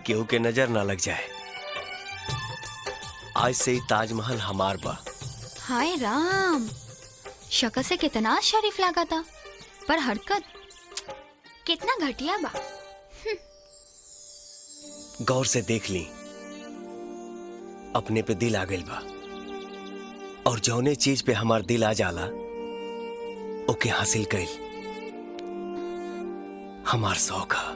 केहू के नजर ना लग जाए। आज से ही ताजमहल हमार बा। हाय राम, शक्ल से कितना शरीफ लगा था, पर हरकत कितना घटिया बा। गौर से देख ली, अपने पे दिल आ गइल बा, और जौने चीज पे हमार दिल आ जाला ओके हासिल कइल हमार शौक है।